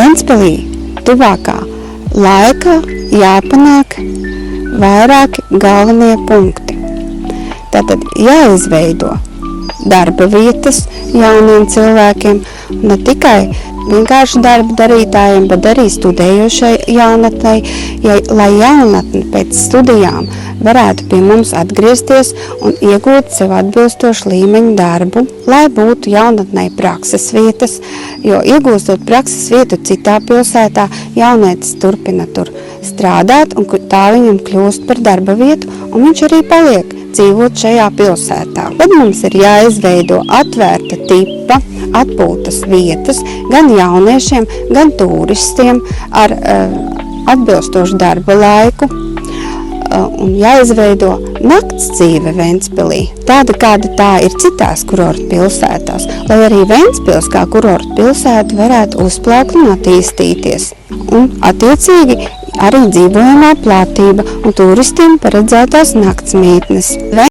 Ventspilī tuvākā laikā jāpanāk vairāki galvenie punkti. Tātad jāizveido darba vietas jauniem cilvēkiem, ne tikai vienkārši darba darītājiem, bet arī studējošai jaunatnei, lai jaunatne pēc studijām varētu pie mums atgriezties un iegūt sev atbilstošu līmeņu darbu, lai būtu jaunatnei prakses vietas, jo iegūstot prakses vietu citā pilsētā, jaunietis turpina tur strādāt un tā viņam kļūst par darba vietu un viņš arī paliek dzīvot šajā pilsētā. Tad mums ir jāizveido atvērta tipa atpūtas vietas gan jauniešiem, gan turistiem ar atbilstošu darba laiku un jāizveido nakts dzīve Ventspilī, tāda kāda tā ir citās kurortu pilsētās, lai arī Ventspils kā kurortu pilsēta varētu uzplaukt un attīstīties. Un attiecīgi arī dzīvojamā platība un turistiem paredzētās naktsmītnes.